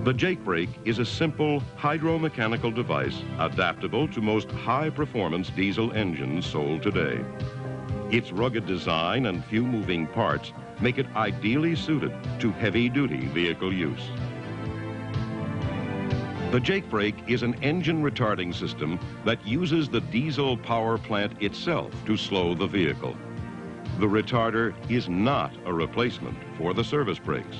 The Jake Brake is a simple hydromechanical device adaptable to most high-performance diesel engines sold today. Its rugged design and few moving parts make it ideally suited to heavy-duty vehicle use. The Jake Brake is an engine retarding system that uses the diesel power plant itself to slow the vehicle. The retarder is not a replacement for the service brakes.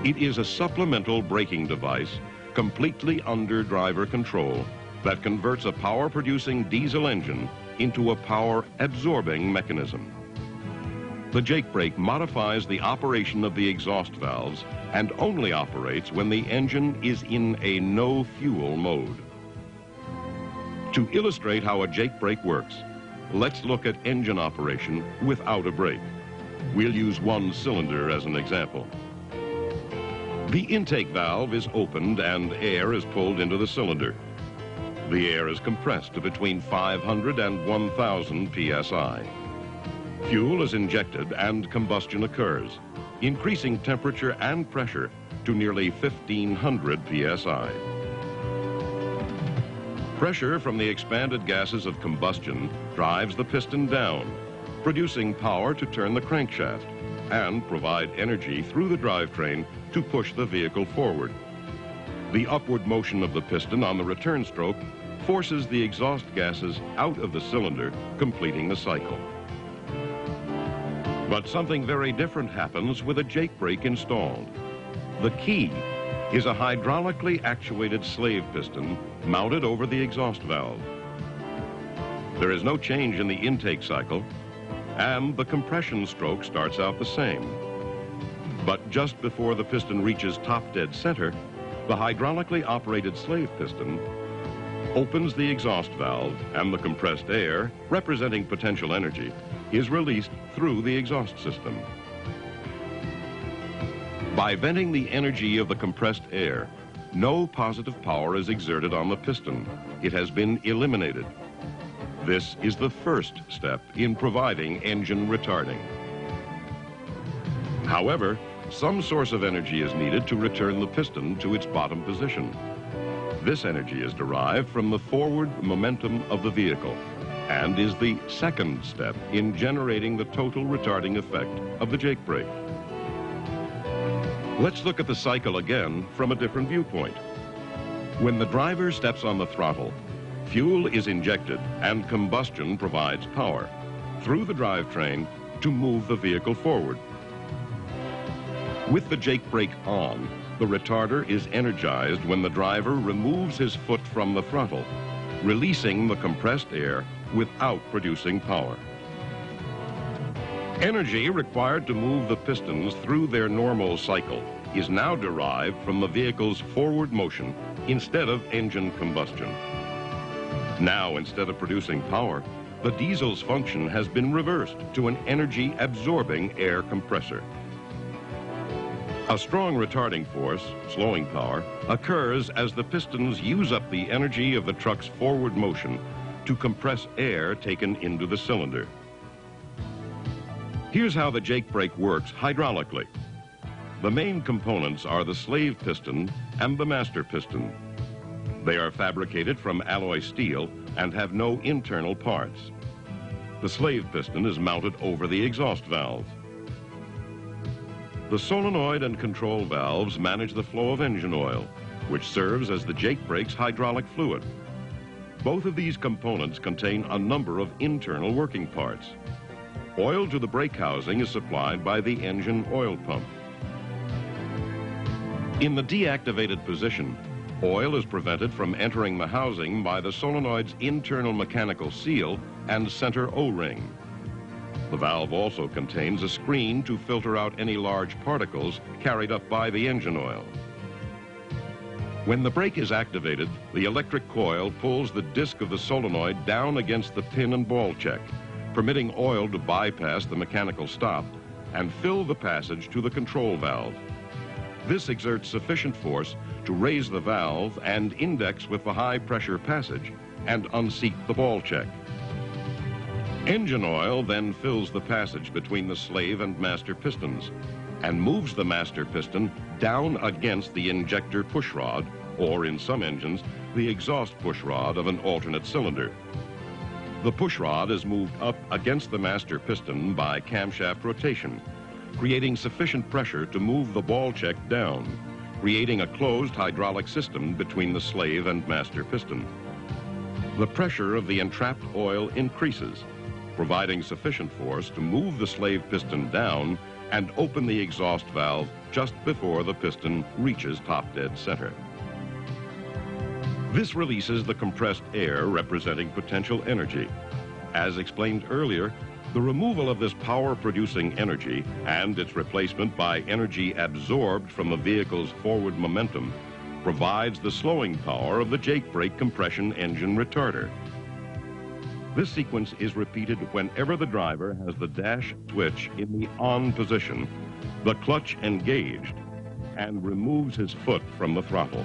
It is a supplemental braking device completely under driver control that converts a power-producing diesel engine into a power-absorbing mechanism. The Jake Brake modifies the operation of the exhaust valves and only operates when the engine is in a no-fuel mode. To illustrate how a Jake Brake works, let's look at engine operation without a brake. We'll use one cylinder as an example. The intake valve is opened and air is pulled into the cylinder. The air is compressed to between 500 and 1,000 psi. Fuel is injected and combustion occurs, increasing temperature and pressure to nearly 1,500 psi. Pressure from the expanded gases of combustion drives the piston down, producing power to turn the crankshaft and provide energy through the drivetrain to push the vehicle forward. The upward motion of the piston on the return stroke forces the exhaust gases out of the cylinder, completing the cycle. But something very different happens with a Jake Brake installed. The key is a hydraulically actuated slave piston mounted over the exhaust valve. There is no change in the intake cycle, and the compression stroke starts out the same. But just before the piston reaches top dead center, the hydraulically operated slave piston opens the exhaust valve, and the compressed air, representing potential energy, is released through the exhaust system. By venting the energy of the compressed air, no positive power is exerted on the piston. It has been eliminated. This is the first step in providing engine retarding. However, some source of energy is needed to return the piston to its bottom position. This energy is derived from the forward momentum of the vehicle and is the second step in generating the total retarding effect of the Jake Brake. Let's look at the cycle again from a different viewpoint. When the driver steps on the throttle, fuel is injected and combustion provides power through the drivetrain to move the vehicle forward. With the Jake Brake on, the retarder is energized when the driver removes his foot from the throttle, releasing the compressed air without producing power. Energy required to move the pistons through their normal cycle is now derived from the vehicle's forward motion instead of engine combustion. Now, instead of producing power, the diesel's function has been reversed to an energy-absorbing air compressor. A strong retarding force, slowing power, occurs as the pistons use up the energy of the truck's forward motion to compress air taken into the cylinder. Here's how the Jake Brake works hydraulically. The main components are the slave piston and the master piston. They are fabricated from alloy steel and have no internal parts. The slave piston is mounted over the exhaust valve. The solenoid and control valves manage the flow of engine oil, which serves as the Jake Brake's hydraulic fluid. Both of these components contain a number of internal working parts. Oil to the brake housing is supplied by the engine oil pump. In the deactivated position, oil is prevented from entering the housing by the solenoid's internal mechanical seal and center O-ring. The valve also contains a screen to filter out any large particles carried up by the engine oil. When the brake is activated, the electric coil pulls the disc of the solenoid down against the pin and ball check, permitting oil to bypass the mechanical stop and fill the passage to the control valve. This exerts sufficient force to raise the valve and index with the high-pressure passage and unseat the ball check. Engine oil then fills the passage between the slave and master pistons, and moves the master piston down against the injector pushrod, or in some engines, the exhaust pushrod of an alternate cylinder. The pushrod is moved up against the master piston by camshaft rotation, creating sufficient pressure to move the ball check down, creating a closed hydraulic system between the slave and master piston. The pressure of the entrapped oil increases, providing sufficient force to move the slave piston down and open the exhaust valve just before the piston reaches top dead center. This releases the compressed air representing potential energy. As explained earlier, the removal of this power-producing energy and its replacement by energy absorbed from the vehicle's forward momentum provides the slowing power of the Jake brake compression engine retarder. This sequence is repeated whenever the driver has the dash switch in the on position, the clutch engaged, and removes his foot from the throttle.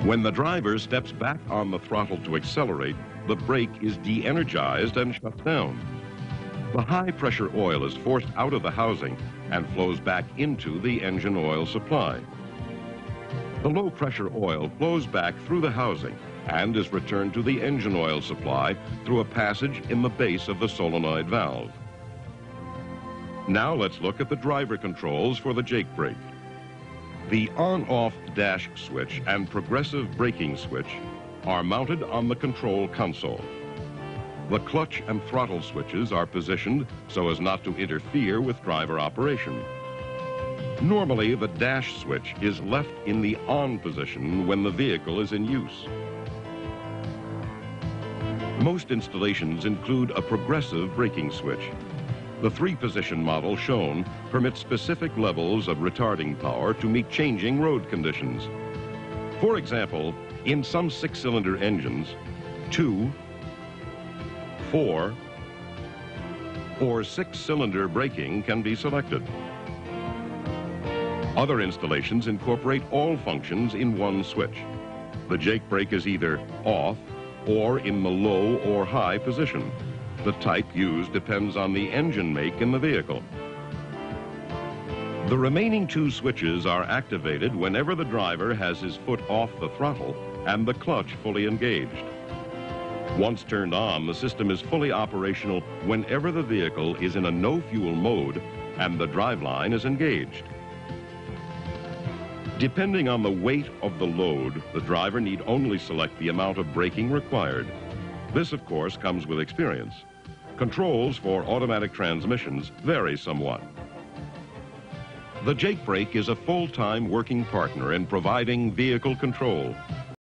When the driver steps back on the throttle to accelerate, the brake is de-energized and shuts down. The high-pressure oil is forced out of the housing and flows back into the engine oil supply. The low-pressure oil flows back through the housing and is returned to the engine oil supply through a passage in the base of the solenoid valve. Now let's look at the driver controls for the Jake brake. The on-off dash switch and progressive braking switch are mounted on the control console. The clutch and throttle switches are positioned so as not to interfere with driver operation. Normally, the dash switch is left in the on position when the vehicle is in use. Most installations include a progressive braking switch. The three-position model shown permits specific levels of retarding power to meet changing road conditions. For example, in some six-cylinder engines, 2, 4, or 6-cylinder braking can be selected. Other installations incorporate all functions in one switch. The Jake brake is either off or in the low or high position. The type used depends on the engine make in the vehicle. The remaining two switches are activated whenever the driver has his foot off the throttle and the clutch fully engaged. Once turned on, the system is fully operational whenever the vehicle is in a no-fuel mode and the driveline is engaged. Depending on the weight of the load, the driver need only select the amount of braking required. This, of course, comes with experience. Controls for automatic transmissions vary somewhat. The Jake brake is a full-time working partner in providing vehicle control.